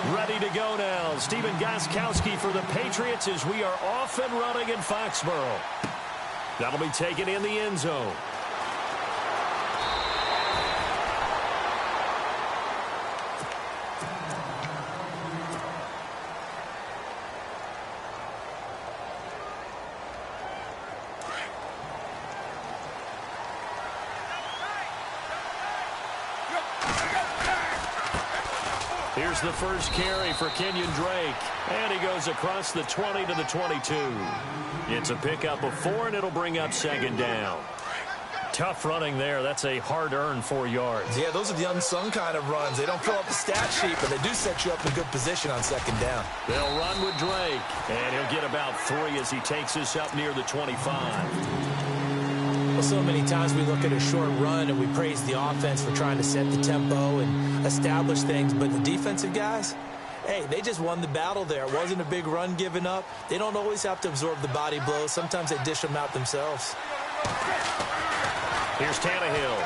Ready to go now. Stephen Gostkowski for the Patriots as we are off and running in Foxborough. That'll be taken in the end zone. Here's the first carry for Kenyon Drake. And he goes across the 20 to the 22. It's a pickup of 4, and it'll bring up second down. Tough running there. That's a hard-earned 4 yards. Yeah, those are the unsung kind of runs. They don't fill up the stat sheet, but they do set you up in good position on second down. They'll run with Drake, and he'll get about 3 as he takes us up near the 25. Well, so many times we look at a short run and we praise the offense for trying to set the tempo and establish things, but the defensive guys, hey, they just won the battle there. It wasn't a big run given up. They don't always have to absorb the body blows. Sometimes they dish them out themselves. Here's Tannehill.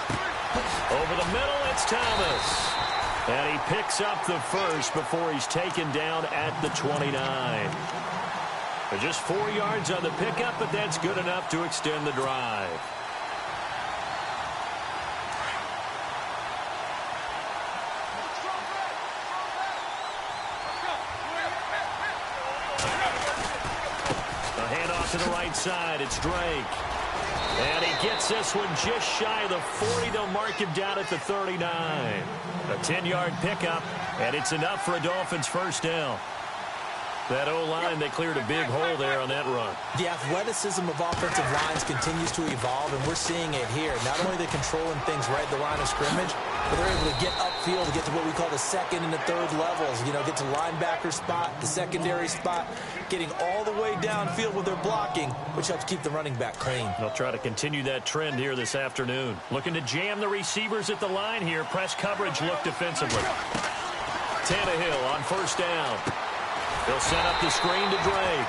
Over the middle, it's Thomas. And he picks up the first before he's taken down at the 29. Just 4 yards on the pickup, but that's good enough to extend the drive. A handoff to the right side. It's Drake. And he gets this one just shy of the 40. They'll mark him down at the 39. A 10-yard pickup, and it's enough for a Dolphins first down. That O-line, they cleared a big hole there on that run. The athleticism of offensive lines continues to evolve, and we're seeing it here. Not only are they controlling things right at the line of scrimmage, but they're able to get upfield to get to what we call the second and the third levels. You know, get to linebacker spot, the secondary spot, getting all the way downfield with their blocking, which helps keep the running back clean. They'll try to continue that trend here this afternoon. Looking to jam the receivers at the line here. Press coverage look defensively. Tannehill on first down. They'll set up the screen to Drake.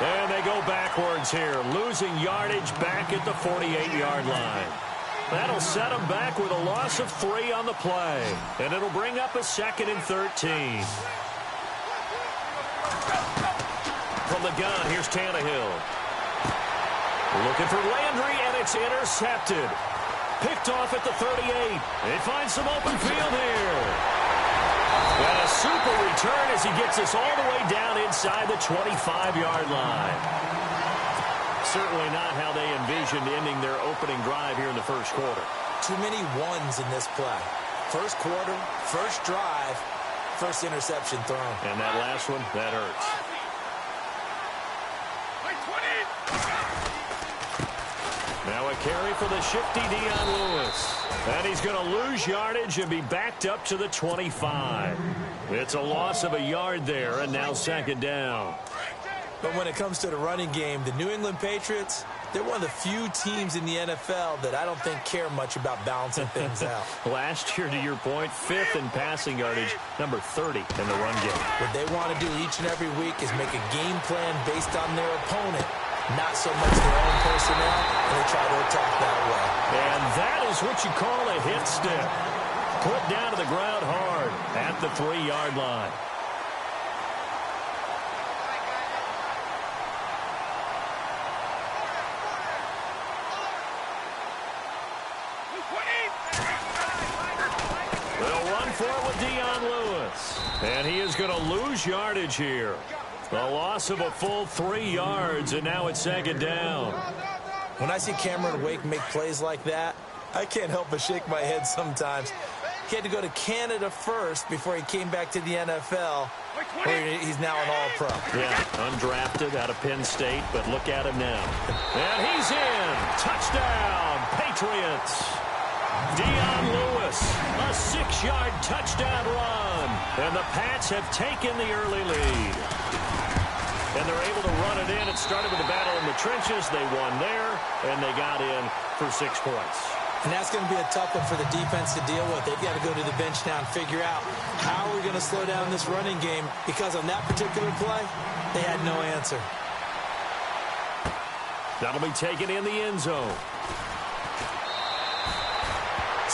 And they go backwards here, losing yardage back at the 48-yard line. That'll set them back with a loss of 3 on the play. And it'll bring up a 2nd and 13. From the gun, here's Tannehill. Looking for Landry, and it's intercepted. Picked off at the 38. They find some open field here. And a super return as he gets us all the way down inside the 25-yard line. Certainly not how they envisioned ending their opening drive here in the first quarter. Too many ones in this play. First quarter, first drive, first interception thrown. And that last one, that hurts. Now a carry for the shifty Dion Lewis. And he's going to lose yardage and be backed up to the 25. It's a loss of a yard there, and now second down. But when it comes to the running game, the New England Patriots, they're one of the few teams in the NFL that I don't think care much about balancing things out. Last year, to your point, 5th in passing yardage, number 30 in the run game. What they want to do each and every week is make a game plan based on their opponent, not so much their own personnel, and they try to attack that way. And that is what you call a hit stick. Put down to the ground hard at the 3-yard line. They'll run for it with Dion Lewis. And he is going to lose yardage here. A loss of a full 3 yards, and now it's second down. When I see Cameron Wake make plays like that, I can't help but shake my head sometimes. He had to go to Canada first before he came back to the NFL, where he's now an all-pro. Yeah, undrafted out of Penn State, but look at him now. And he's in. Touchdown, Patriots. Dion Lewis, a 6-yard touchdown run. And the Pats have taken the early lead. And they're able to run it in. It started with a battle in the trenches. They won there, and they got in for 6 points. And that's going to be a tough one for the defense to deal with. They've got to go to the bench now and figure out how are we going to slow down this running game, because on that particular play, they had no answer. That'll be taken in the end zone.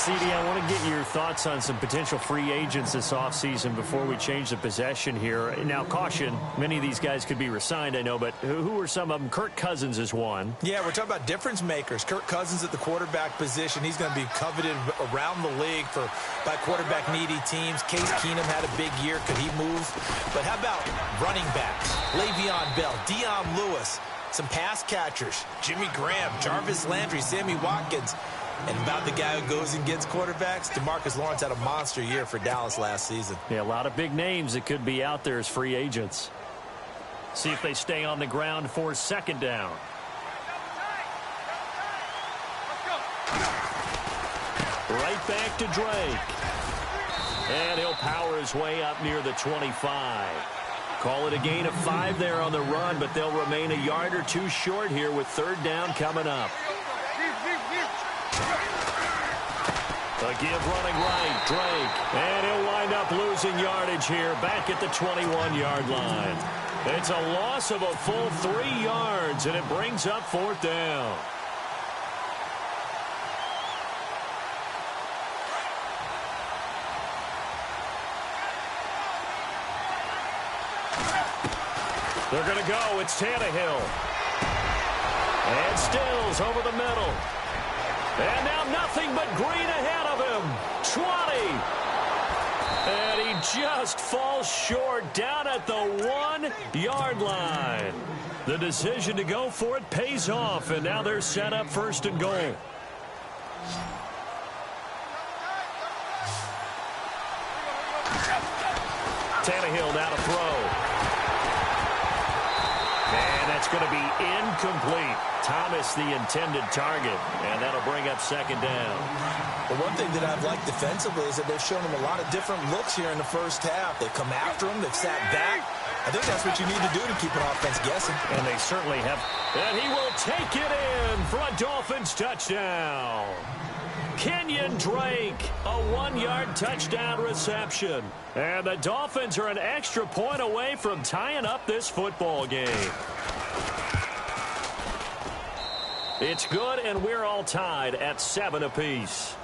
CD, I want to get your thoughts on some potential free agents this offseason before we change the possession here. Now, caution, many of these guys could be re-signed, I know, but who are some of them? Kirk Cousins is one. Yeah, we're talking about difference makers. Kirk Cousins at the quarterback position. He's going to be coveted around the league by quarterback-needy teams. Case Keenum had a big year. Could he move? But how about running backs? Le'Veon Bell, Dion Lewis, some pass catchers, Jimmy Graham, Jarvis Landry, Sammy Watkins. And about the guy who goes and gets quarterbacks, DeMarcus Lawrence had a monster year for Dallas last season. Yeah, a lot of big names that could be out there as free agents. See if they stay on the ground for second down. Right back to Drake. And he'll power his way up near the 25. Call it a gain of 5 there on the run, but they'll remain a yard or two short here with third down coming up. A give running right, Drake. And he'll wind up losing yardage here back at the 21-yard line. It's a loss of a full 3 yards, and it brings up fourth down. They're going to go. It's Tannehill. And Stills over the middle. And now nothing but green ahead of him. 20. And he just falls short down at the 1-yard line. The decision to go for it pays off, and now they're set up first and goal. Tannehill now to throw. And that's going to be incomplete. Thomas the intended target, and that'll bring up second down. Well, one thing that I've liked defensively is that they've shown him a lot of different looks here in the first half. They've come after him. They've sat back. I think that's what you need to do to keep an offense guessing. And they certainly have. And he will take it in for a Dolphins touchdown. Kenyon Drake, a 1-yard touchdown reception. And the Dolphins are an extra point away from tying up this football game. It's good, and we're all tied at 7 apiece.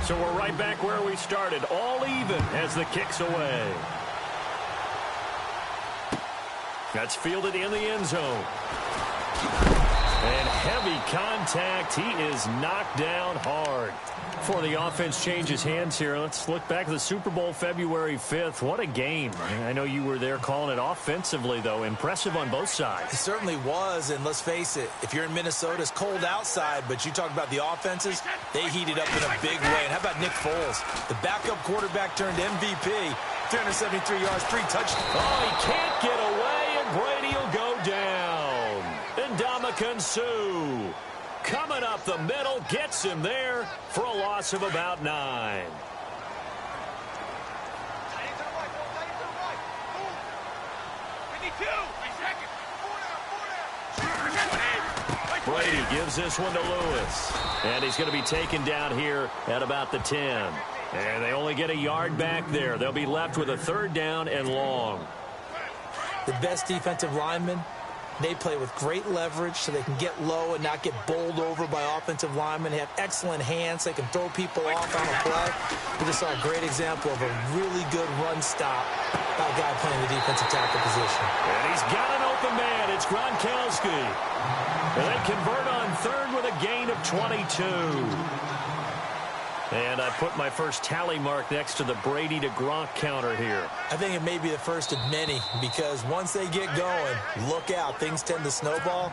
So we're right back where we started, all even as the kick's away. That's fielded in the end zone. And heavy contact. He is knocked down hard. Before the offense changes hands here, let's look back at the Super Bowl February 5th. What a game. I know you were there calling it offensively, though. Impressive on both sides. It certainly was, and let's face it, if you're in Minnesota, it's cold outside, but you talk about the offenses, they heated up in a big way. And how about Nick Foles? The backup quarterback turned MVP, 373 yards, 3 touchdowns. Oh, he can't get away, and Brady will go down. And Ndamukong Suh coming up the middle, gets him there for a loss of about 9. Brady gives this one to Lewis. And he's going to be taken down here at about the 10. And they only get a yard back there. They'll be left with a third down and long. The best defensive linemen, they play with great leverage so they can get low and not get bowled over by offensive linemen. They have excellent hands. They can throw people off on a play. We just saw a great example of a really good run stop by a guy playing the defensive tackle position. And he's got an open man. It's Gronkowski. And they convert on third with a gain of 22. And I put my first tally mark next to the Brady to Gronk counter here. I think it may be the first of many because once they get going, look out. Things tend to snowball.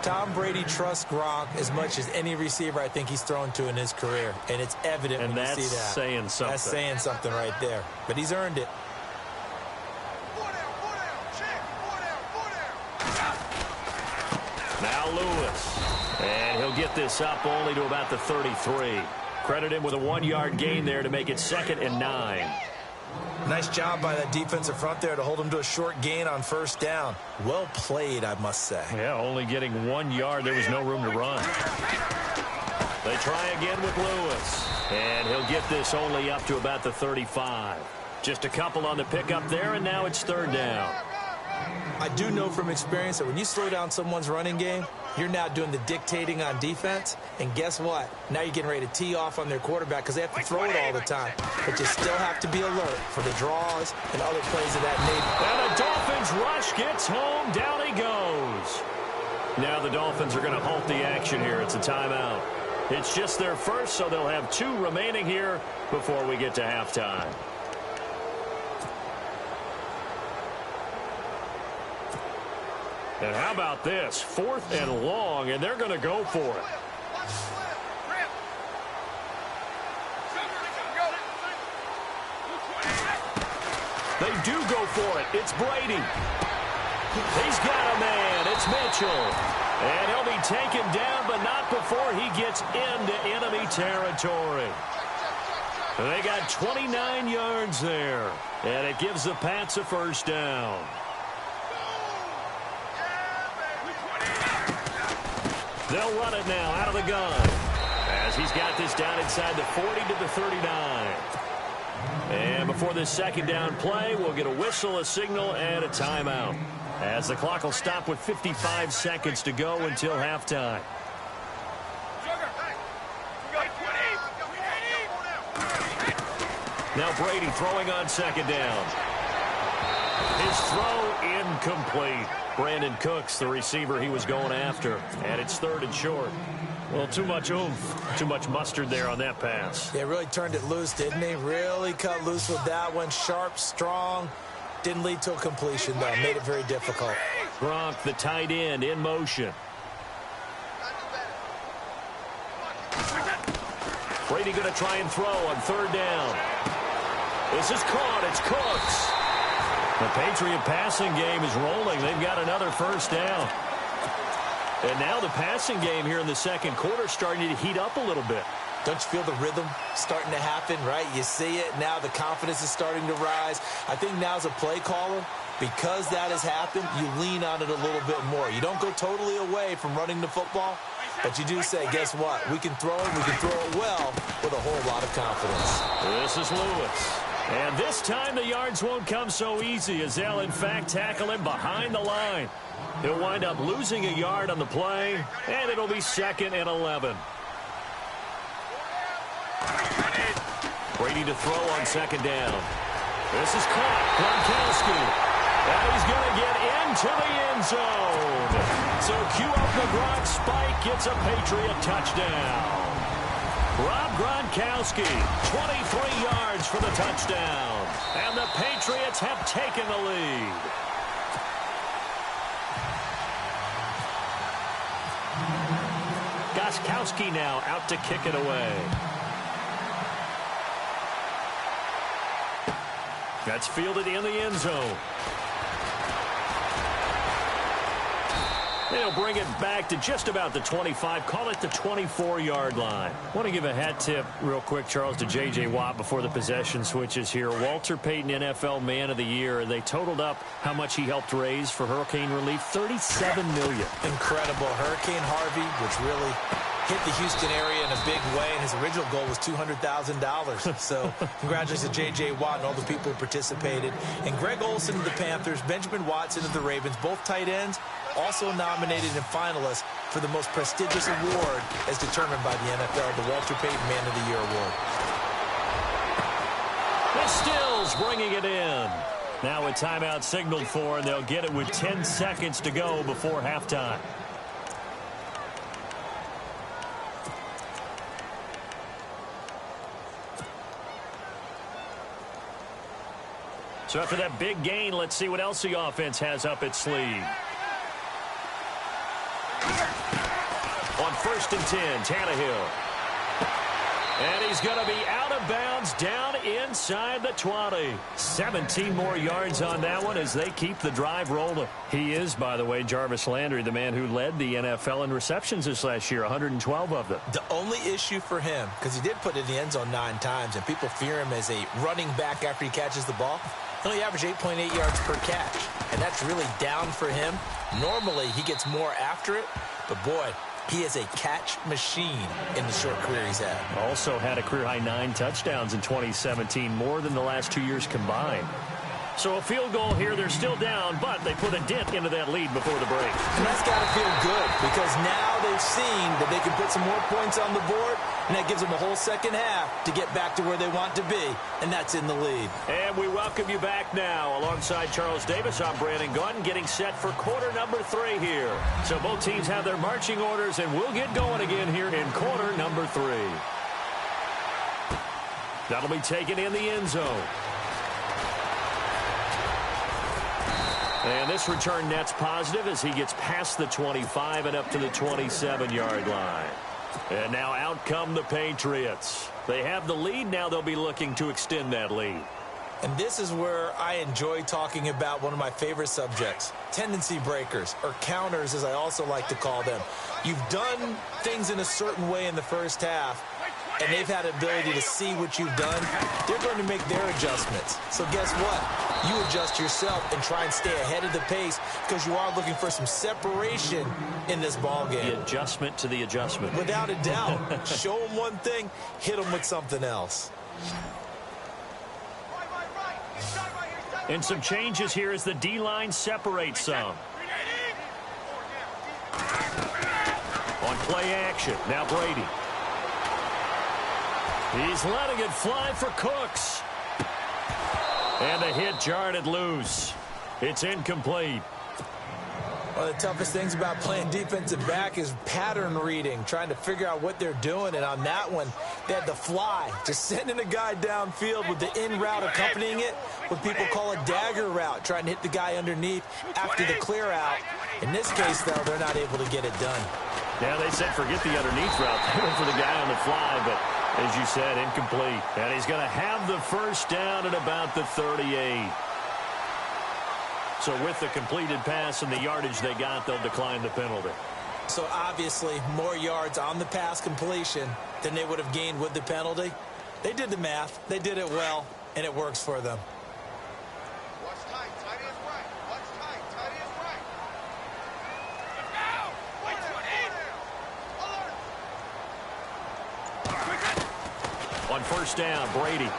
Tom Brady trusts Gronk as much as any receiver I think he's thrown to in his career. And it's evident when you see that. And that's saying something. That's saying something right there. But he's earned it. Now Lewis. And he'll get this up only to about the 33. Credit him with a 1-yard gain there to make it 2nd and 9. Nice job by that defensive front there to hold him to a short gain on first down. Well played, I must say. Yeah, only getting 1 yard. There was no room to run. They try again with Lewis. And he'll get this only up to about the 35. Just a couple on the pickup there, and now it's third down. I do know from experience that when you slow down someone's running game, you're now doing the dictating on defense. And guess what? Now you're getting ready to tee off on their quarterback because they have to throw it all the time. But you still have to be alert for the draws and other plays of that nature. And the Dolphins rush gets home. Down he goes. Now the Dolphins are going to halt the action here. It's a timeout. It's just their first, so they'll have 2 remaining here before we get to halftime. And how about this? 4th and long, and they're going to go for it. They do go for it. It's Brady. He's got a man. It's Mitchell. And he'll be taken down, but not before he gets into enemy territory. They got 29 yards there, and it gives the Pats a first down. They'll run it now out of the gun as he's got this down inside the 40 to the 39. And before this second down play, we'll get a whistle, a signal, and a timeout, as the clock will stop with 55 seconds to go until halftime. Now Brady throwing on second down. His throw incomplete. Brandon Cooks, the receiver he was going after. And it's 3rd and short. Well, too much oomph, too much mustard there on that pass. Yeah, really turned it loose, didn't he? Really cut loose with that one. Sharp, strong. Didn't lead to a completion, though. Made it very difficult. Gronk, the tight end, in motion. Brady going to try and throw on 3rd down. This is caught. It's Cooks. The Patriot passing game is rolling. They've got another first down. And now the passing game here in the second quarter starting to heat up a little bit. Don't you feel the rhythm starting to happen, right? You see it. Now the confidence is starting to rise. I think now as a play caller, because that has happened, you lean on it a little bit more. You don't go totally away from running the football, but you do say, guess what? We can throw it. We can throw it well with a whole lot of confidence. This is Lewis. And this time the yards won't come so easy as they'll, in fact, tackle him behind the line. He'll wind up losing a yard on the play, and it'll be 2nd and 11. Brady to throw on second down. This is caught. Gronkowski. And he's going to get into the end zone. So cue up the Gronk spike. Gets a Patriot touchdown. Rob Gronkowski, 23 yards for the touchdown. And the Patriots have taken the lead. Gronkowski now out to kick it away. That's fielded in the end zone. They'll bring it back to just about the 25. Call it the 24-yard line. I want to give a hat tip real quick, Charles, to J.J. Watt before the possession switches here. Walter Payton, NFL Man of the Year. They totaled up how much he helped raise for hurricane relief, $37 million. Incredible. Hurricane Harvey, which really hit the Houston area in a big way, and his original goal was $200,000. So congratulations to J.J. Watt and all the people who participated. And Greg Olsen of the Panthers, Benjamin Watson of the Ravens, both tight ends, also nominated and finalists for the most prestigious award as determined by the NFL, the Walter Payton Man of the Year Award. The Stills bringing it in. Now a timeout signaled for, and they'll get it with 10 seconds to go before halftime. So after that big gain, let's see what else the offense has up its sleeve. On 1st and 10, Tannehill. And he's going to be out of bounds down inside the 20. 17 more yards on that one as they keep the drive rolling. He is, by the way, Jarvis Landry, the man who led the NFL in receptions this last year, 112 of them. The only issue for him, because he did put it in the end zone 9 times, and people fear him as a running back after he catches the ball, he only averaged 8.8 yards per catch, and that's really down for him. Normally, he gets more after it, but boy, he is a catch machine in the short career he's had. Also had a career-high 9 touchdowns in 2017, more than the last 2 years combined. So a field goal here. They're still down, but they put a dent into that lead before the break. And that's got to feel good because now they've seen that they can put some more points on the board, and that gives them a whole second half to get back to where they want to be, and that's in the lead. And we welcome you back now. Alongside Charles Davis, I'm Brandon Gunn, getting set for quarter number 3 here. So both teams have their marching orders, and we'll get going again here in quarter number 3. That'll be taken in the end zone. And this return net's positive as he gets past the 25 and up to the 27-yard line. And now out come the Patriots. They have the lead. Now they'll be looking to extend that lead. And this is where I enjoy talking about one of my favorite subjects, tendency breakers, or counters as I also like to call them. You've done things in a certain way in the first half, and they've had the ability to see what you've done. They're going to make their adjustments. So guess what? You adjust yourself and try and stay ahead of the pace because you are looking for some separation in this ball game. The adjustment to the adjustment. Without a doubt. Show them one thing, hit them with something else. And some changes here as the D-line separates some. On play action, now Brady. He's letting it fly for Cooks. And the hit jarred it loose. It's incomplete. One of the toughest things about playing defensive back is pattern reading, trying to figure out what they're doing. And on that one, they had the fly, just sending a guy downfield with the in route accompanying it, what people call a dagger route, trying to hit the guy underneath after the clear out. In this case, though, they're not able to get it done. Yeah, they said forget the underneath route. They went for the guy on the fly, but as you said, incomplete. And he's going to have the first down at about the 38. So with the completed pass and the yardage they got, they'll decline the penalty. So obviously, more yards on the pass completion than they would have gained with the penalty. They did the math. They did it well, and it works for them. Watch tight. Tight is right. Watch tight. Tight is right. Now! Wait for it! Alert! On first down, Brady.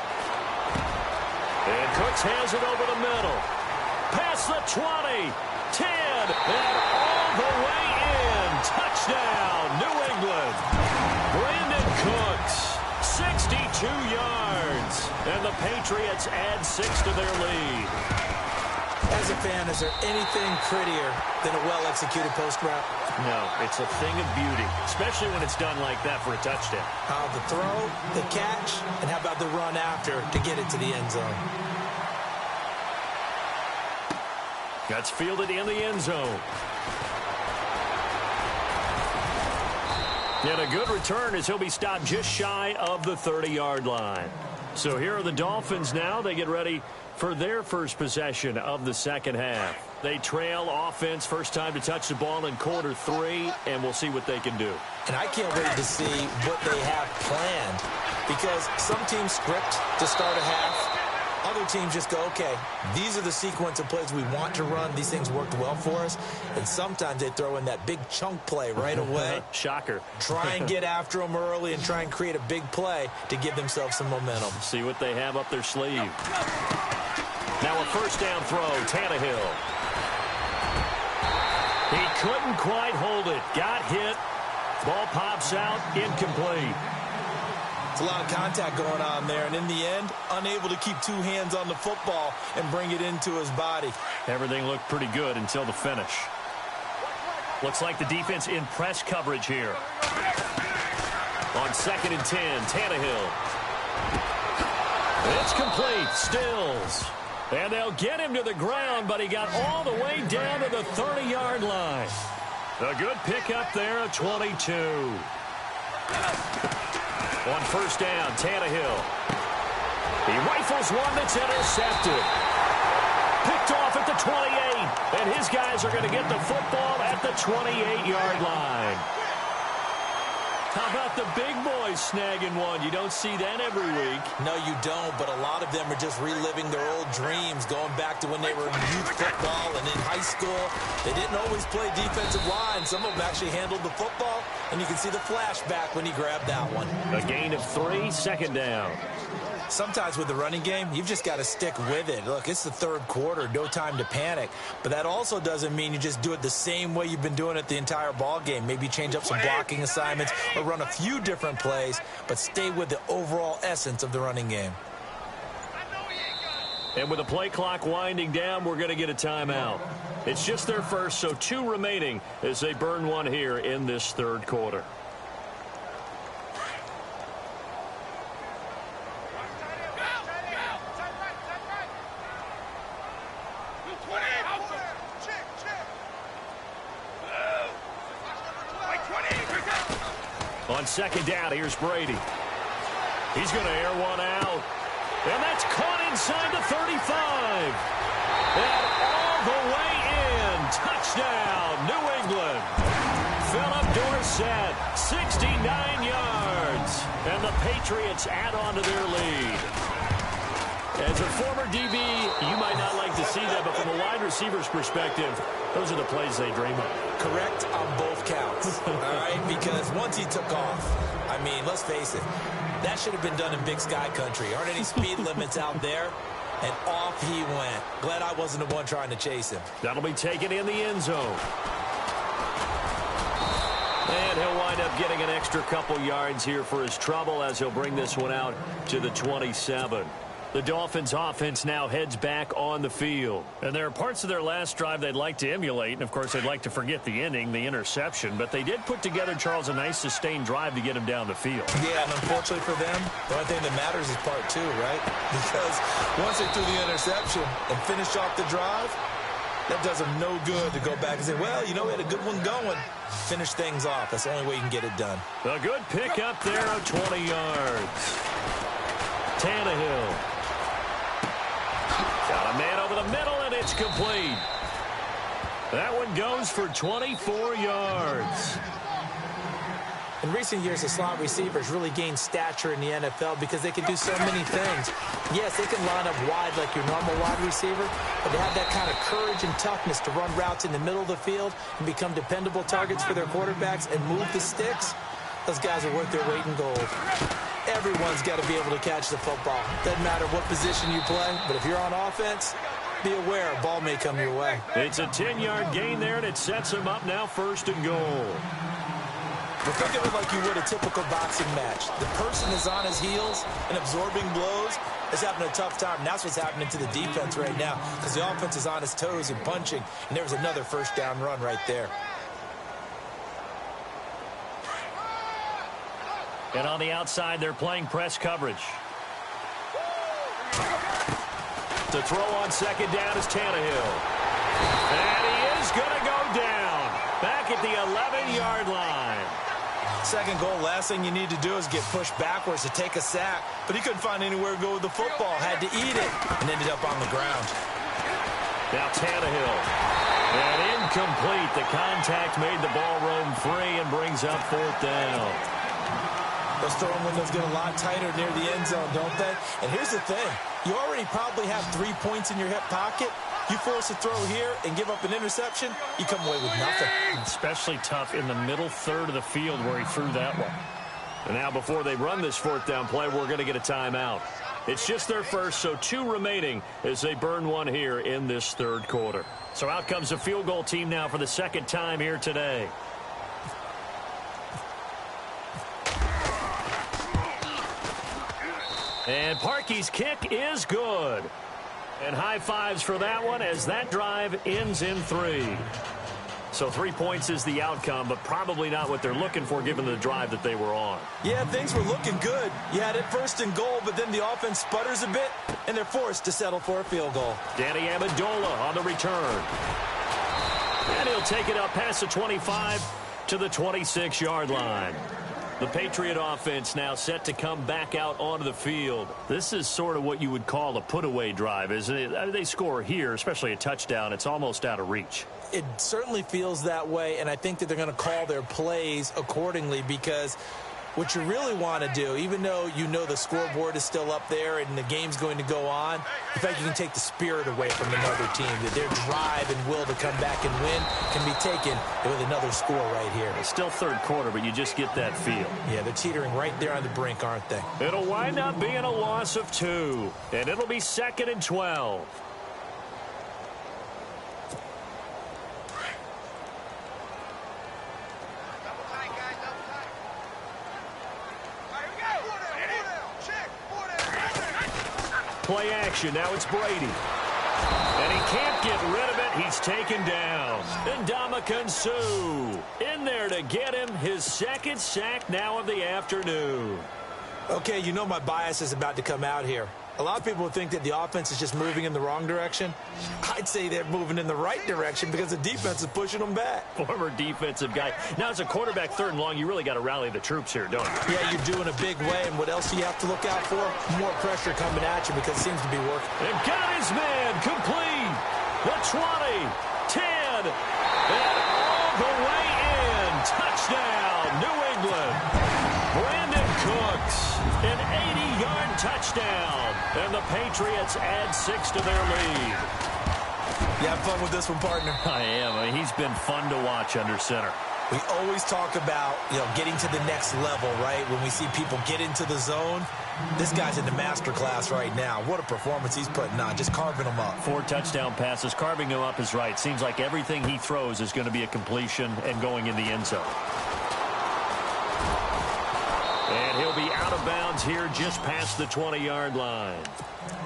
And Cooks has it over the middle. Past the 20, 10, and all the way in. Touchdown, New England. Brandon Cooks, 62 yards. And the Patriots add 6 to their lead. As a fan, is there anything prettier than a well-executed post route? No, it's a thing of beauty, especially when it's done like that for a touchdown. How the throw, the catch, and how about the run after to get it to the end zone? That's fielded in the end zone. And a good return as he'll be stopped just shy of the 30-yard line. So here are the Dolphins now. They get ready for their first possession of the second half. They trail offense, first time to touch the ball in quarter 3, and we'll see what they can do. And I can't wait to see what they have planned because some teams script to start a half. Other teams just go, okay, these are the sequence of plays we want to run. These things worked well for us. And sometimes they throw in that big chunk play right away. Shocker. Try and get after them early and try and create a big play to give themselves some momentum. See what they have up their sleeve. Now a first down throw, Tannehill. He couldn't quite hold it. Got hit. Ball pops out, incomplete. It's a lot of contact going on there, and in the end, unable to keep 2 hands on the football and bring it into his body. Everything looked pretty good until the finish. Looks like the defense in press coverage here. On 2nd and 10, Tannehill. It's complete, Stills. And they'll get him to the ground, but he got all the way down to the 30-yard line. A good pickup there, a 22. On first down, Tannehill. He rifles one that's intercepted. Picked off at the 28. And his guys are going to get the football at the 28-yard line. How about the big boys snagging one? You don't see that every week. No, you don't, but a lot of them are just reliving their old dreams, going back to when they were in youth football and in high school. They didn't always play defensive line. Some of them actually handled the football, and you can see the flashback when he grabbed that one. A gain of 3, second down. Sometimes with the running game, you've just got to stick with it. Look, it's the third quarter, no time to panic. But that also doesn't mean you just do it the same way you've been doing it the entire ball game. Maybe change up some blocking assignments or run a few different plays, but stay with the overall essence of the running game. And with the play clock winding down, we're going to get a timeout. It's just their first, so 2 remaining as they burn one here in this third quarter. On second down, here's Brady. He's going to air one out. And that's caught inside the 35. And all the way in. Touchdown, New England. Philip Dorsett, 69 yards. And the Patriots add on to their lead. As a former DB, you might not like to see that, but from a wide receiver's perspective, those are the plays they dream of. Correct on both counts, all right? Because once he took off, I mean, let's face it, that should have been done in Big Sky Country. Aren't any speed limits out there? And off he went. Glad I wasn't the one trying to chase him. That'll be taken in the end zone. And he'll wind up getting an extra couple yards here for his trouble as he'll bring this one out to the 27. The Dolphins offense now heads back on the field. And there are parts of their last drive they'd like to emulate. And, of course, they'd like to forget the ending, the interception. But they did put together, Charles, a nice sustained drive to get him down the field. Yeah, and unfortunately for them, the only thing that matters is part 2, right? Because once they threw the interception and finished off the drive, that does them no good to go back and say, well, you know, we had a good one going. Finish things off. That's the only way you can get it done. A good pick up there of 20 yards. Tannehill. Got a man over the middle, and it's complete. That one goes for 24 yards. In recent years, the slot receivers really gained stature in the NFL because they can do so many things. Yes, they can line up wide like your normal wide receiver, but they have that kind of courage and toughness to run routes in the middle of the field and become dependable targets for their quarterbacks and move the sticks. Those guys are worth their weight in gold. Everyone's got to be able to catch the football. Doesn't matter what position you play, but if you're on offense, be aware a ball may come your way. It's a 10-yard gain there, and it sets them up now 1st and goal. But think of it like you would a typical boxing match. The person is on his heels and absorbing blows is having a tough time. And that's what's happening to the defense right now because the offense is on his toes and punching, and there's another first down run right there. And on the outside, they're playing press coverage. To throw on second down is Tannehill. And he is going to go down. Back at the 11-yard line. Second goal, last thing you need to do is get pushed backwards to take a sack. But he couldn't find anywhere to go with the football. Had to eat it and ended up on the ground. Now Tannehill. And incomplete. The contact made the ball roam free and brings up 4th down. Those throwing windows get a lot tighter near the end zone, don't they? And here's the thing. You already probably have 3 points in your hip pocket. You force a throw here and give up an interception, you come away with nothing. Especially tough in the middle third of the field where he threw that one. And now before they run this 4th down play, we're going to get a timeout. It's just their first, so 2 remaining as they burn one here in this 3rd quarter. So out comes the field goal team now for the 2nd time here today. And Parkey's kick is good. And high fives for that one as that drive ends in 3. So 3 points is the outcome, but probably not what they're looking for given the drive that they were on. Yeah, things were looking good. You had it 1st and goal, but then the offense sputters a bit, and they're forced to settle for a field goal. Danny Amendola on the return. And he'll take it up past the 25 to the 26-yard line. The Patriot offense now set to come back out onto the field. This is sort of what you would call a put-away drive, isn't it? They score here, especially a touchdown. It's almost out of reach. It certainly feels that way, and I think that they're going to call their plays accordingly because What you really want to do, even though you know the scoreboard is still up there and the game's going to go on, in fact, you can take the spirit away from another team, that their drive and will to come back and win can be taken with another score right here. It's still third quarter, but you just get that feel. Yeah, they're teetering right there on the brink, aren't they? It'll wind up being a loss of 2, and it'll be 2nd and 12. Play action. Now it's Brady. And he can't get rid of it. He's taken down. And Ndamukong Suh in there to get him his 2nd sack now of the afternoon. Okay, you know my bias is about to come out here. A lot of people think that the offense is just moving in the wrong direction. I'd say they're moving in the right direction because the defense is pushing them back. Former defensive guy. Now, as a quarterback 3rd and long, you really got to rally the troops here, don't you? Yeah, you're doing a big way, and what else do you have to look out for? More pressure coming at you because it seems to be working. And got his man complete. The 20, 10, and all the way in. Touchdown, New England. Brandon Cooks, an 80-yard touchdown. And the Patriots add 6 to their lead. You have fun with this one, partner? I am. I mean, he's been fun to watch under center. We always talk about, getting to the next level, right? When we see people get into the zone, this guy's in the master class right now. What a performance he's putting on, just carving them up. 4 touchdown passes. Carving him up is right. Seems like everything he throws is going to be a completion and going in the end zone. And he'll be out of bounds here just past the 20-yard line.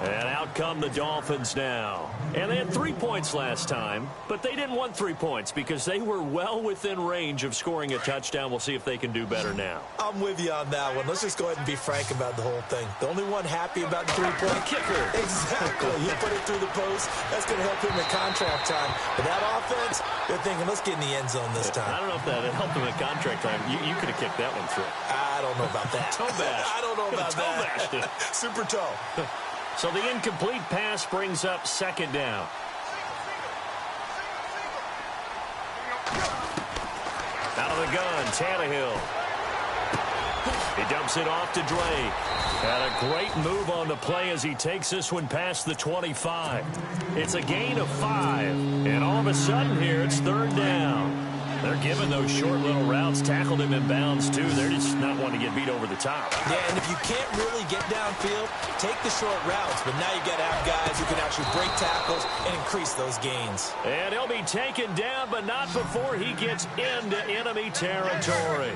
And out come the Dolphins now. And they had 3 points last time, but they didn't want 3 points because they were well within range of scoring a touchdown. We'll see if they can do better now. I'm with you on that one. Let's just go ahead and be frank about the whole thing. The only one happy about the 3-point kicker. Exactly. He put it through the post. That's going to help him at contract time. But that offense, they're thinking, let's get in the end zone this time. I don't know if that helped him at contract time. You could have kicked that one through. I don't know about that. Toe bash. I don't know about toe that. Bashed. Super toe. So the incomplete pass brings up 2nd down. Out of the gun, Tannehill. He dumps it off to Drake. And a great move on the play as he takes this one past the 25. It's a gain of 5. And all of a sudden here, it's 3rd down. They're giving those short little routes. Tackled him in bounds, too. They're just not wanting to get beat over the top. Yeah, and if you can't really get downfield, take the short routes. But now you got to have guys who can actually break tackles and increase those gains. And he'll be taken down, but not before he gets into enemy territory.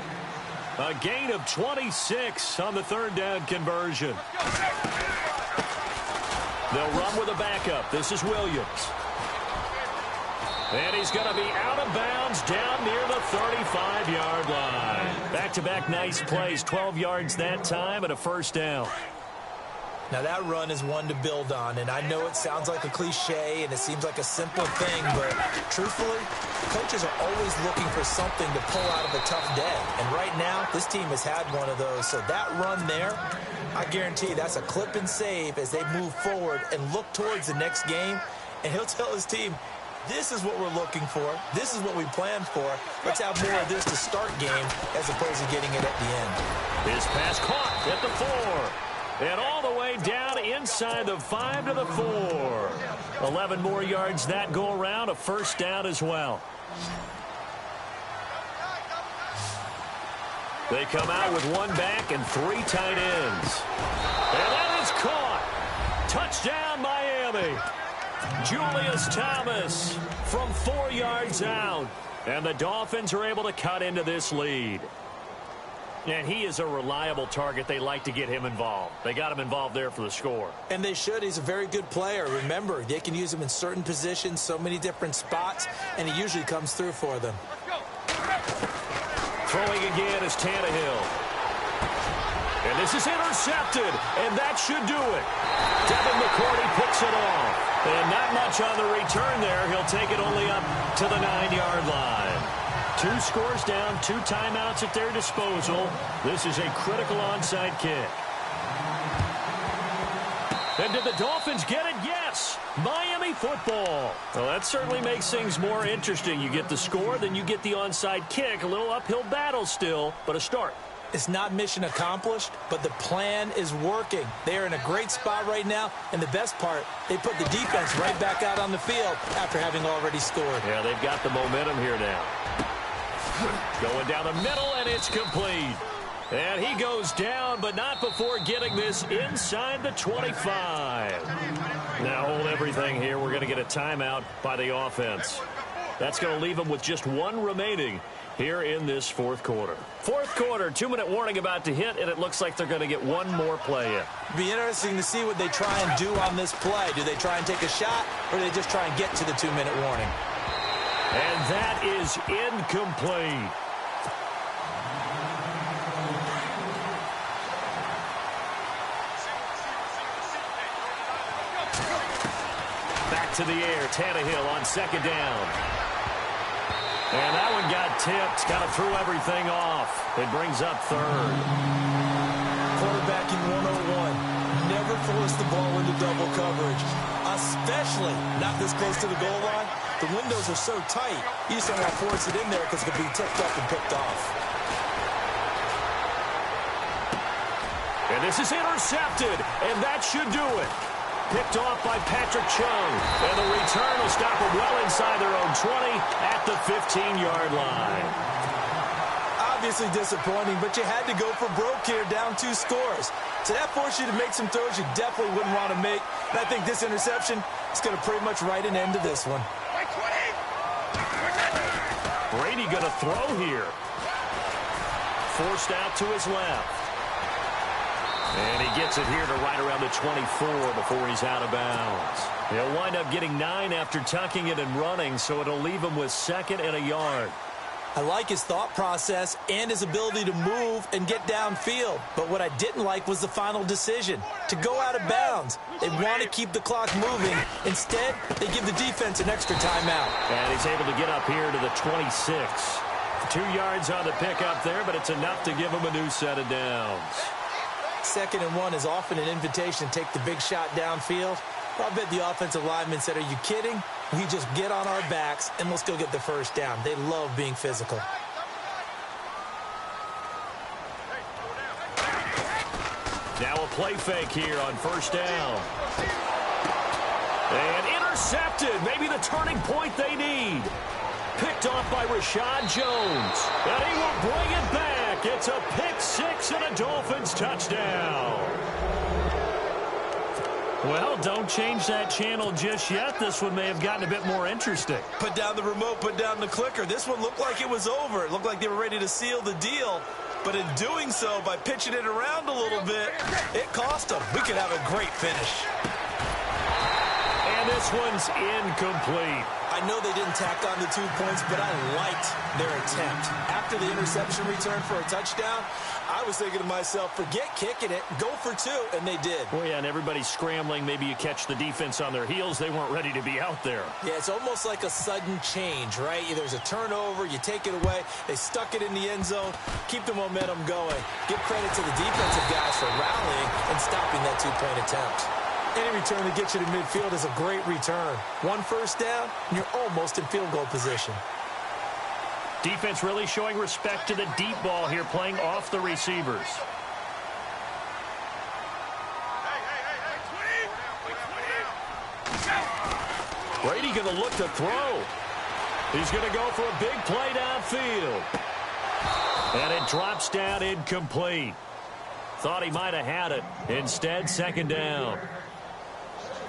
A gain of 26 on the 3rd down conversion. They'll run with a backup. This is Williams. And he's going to be out of bounds down near the 35-yard line. Back-to-back nice plays, 12 yards that time and a 1st down. Now that run is one to build on, and I know it sounds like a cliche and it seems like a simple thing, but truthfully, coaches are always looking for something to pull out of a tough day. And right now, this team has had one of those. So that run there, I guarantee you that's a clip and save as they move forward and look towards the next game. And he'll tell his team, this is what we're looking for. This is what we planned for. Let's have more of this to start game as opposed to getting it at the end. His pass caught at the 4. And all the way down inside the 5 to the 4. 11 more yards that go around. A 1st down as well. They come out with 1 back and 3 tight ends. And that is caught. Touchdown, Miami. Julius Thomas from 4 yards out. And the Dolphins are able to cut into this lead. And he is a reliable target. They like to get him involved. They got him involved there for the score. And they should. He's a very good player. Remember, they can use him in certain positions, so many different spots, and he usually comes through for them. Throwing again is Tannehill. And this is intercepted, and that should do it. Devin McCourty picks it off. And not much on the return there. He'll take it only up to the 9-yard line. 2 scores down, 2 timeouts at their disposal. This is a critical onside kick. And did the Dolphins get it? Yes. Miami football. Well, that certainly makes things more interesting. You get the score, then you get the onside kick. A little uphill battle still, but a start. It's not mission accomplished, but the plan is working. They are in a great spot right now, and the best part, they put the defense right back out on the field after having already scored. Yeah, they've got the momentum here now. Going down the middle, and it's complete. And he goes down, but not before getting this inside the 25. Now hold everything here. We're going to get a timeout by the offense. That's going to leave them with just one remaining here in this fourth quarter. Fourth quarter, 2-minute warning about to hit, and it looks like they're going to get one more play in. It'll be interesting to see what they try and do on this play. Do they try and take a shot, or do they just try and get to the 2-minute warning? And that is incomplete. Back to the air, Tannehill on second down. And that one got tipped, kind of threw everything off. It brings up third. Quarterbacking 101. Never force the ball into double coverage, especially not this close to the goal line. The windows are so tight, you just don't want to force it in there because it could be tipped up and picked off. And this is intercepted, and that should do it. Picked off by Patrick Chung. And the return will stop them well inside their own 20 at the 15-yard line. Obviously disappointing, but you had to go for broke here, down 2 scores. So that forced you to make some throws you definitely wouldn't want to make. And I think this interception is going to pretty much write an end to this one. Brady going to throw here. Forced out to his left. And he gets it here to right around the 24 before he's out of bounds. He'll wind up getting 9 after tucking it and running, so it'll leave him with 2nd and a yard. I like his thought process and his ability to move and get downfield. But what I didn't like was the final decision, to go out of bounds. They want to keep the clock moving. Instead, they give the defense an extra timeout. And he's able to get up here to the 26. 2 yards on the pickup there, but it's enough to give him a new set of downs. 2nd and 1 is often an invitation to take the big shot downfield. I bet the offensive lineman said, are you kidding? We just get on our backs and let's go get the first down. They love being physical. Now a play fake here on first down. And intercepted. Maybe the turning point they need. Picked off by Rashad Jones. And he will bring it back. It's a pick 6 and a Dolphins touchdown. Well, don't change that channel just yet. This one may have gotten a bit more interesting. Put down the remote, put down the clicker. This one looked like it was over. It looked like they were ready to seal the deal. But in doing so, by pitching it around a little bit, it cost them. We could have a great finish. And this one's incomplete. I know they didn't tack on the 2 points, but I liked their attempt. After the interception return for a touchdown, I was thinking to myself, forget kicking it, go for 2, and they did. Well, yeah, and everybody's scrambling. Maybe you catch the defense on their heels. They weren't ready to be out there. Yeah, it's almost like a sudden change, right? There's a turnover, you take it away, they stuck it in the end zone, keep the momentum going. Give credit to the defensive guys for rallying and stopping that 2-point attempt. Any return that gets you to midfield is a great return. 1 first down, and you're almost in field goal position. Defense really showing respect to the deep ball here, playing off the receivers. Brady going to look to throw. He's going to go for a big play downfield. And it drops down incomplete. Thought he might have had it. Instead, 2nd down.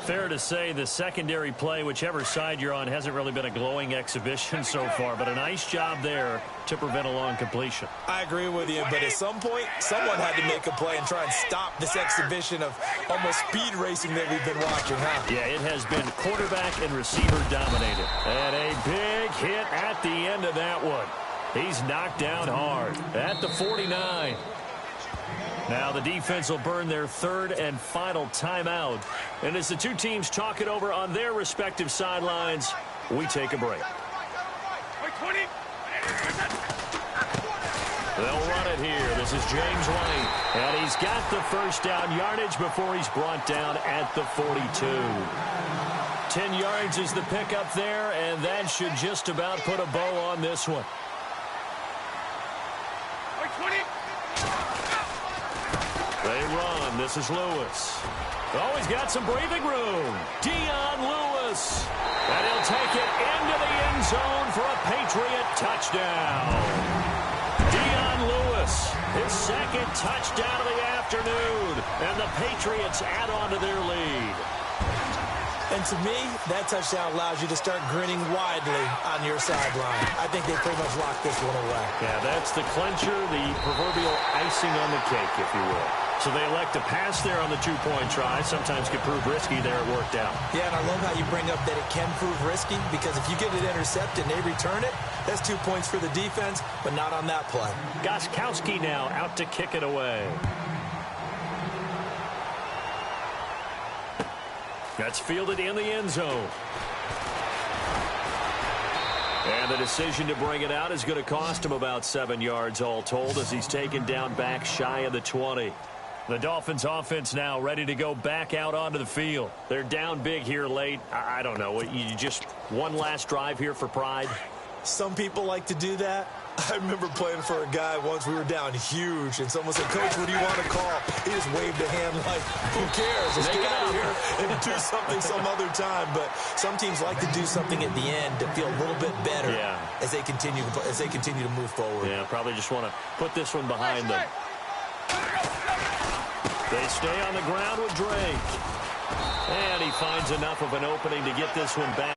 Fair to say the secondary play, whichever side you're on, hasn't really been a glowing exhibition so far, but a nice job there to prevent a long completion. I agree with you, but at some point, someone had to make a play and try and stop this exhibition of almost speed racing that we've been watching, huh? Yeah, it has been quarterback and receiver dominated. And a big hit at the end of that one. He's knocked down hard at the 49. Now the defense will burn their 3rd and final timeout. And as the 2 teams talk it over on their respective sidelines, we take a break. They'll run it here. This is James White. And he's got the first down yardage before he's brought down at the 42. 10 yards is the pickup there, and that should just about put a bow on this one. They run. This is Lewis. Oh, he's got some breathing room. Dion Lewis. And he'll take it into the end zone for a Patriot touchdown. Dion Lewis, his second touchdown of the afternoon. And the Patriots add on to their lead. And to me, that touchdown allows you to start grinning widely on your sideline. I think they pretty much locked this one away. Yeah, that's the clincher, the proverbial icing on the cake, if you will. So they elect to pass there on the two-point try. Sometimes can prove risky. There it worked out. Yeah, and I love how you bring up that it can prove risky, because if you get it intercepted and they return it, that's 2 points for the defense, but not on that play. Gostkowski now out to kick it away. That's fielded in the end zone. And the decision to bring it out is going to cost him about 7 yards all told, as he's taken down back shy of the 20. The Dolphins offense now ready to go back out onto the field. They're down big here late. I don't know. You just one last drive here for pride? Some people like to do that. I remember playing for a guy once. We were down huge, and someone said, "Coach, what do you want to call?" He just waved a hand like, "Who cares? Let's get out of here and do something some other time." But some teams like to do something at the end to feel a little bit better as they continue to move forward. Yeah, probably just want to put this one behind them. They stay on the ground with Drake. And he finds enough of an opening to get this one back.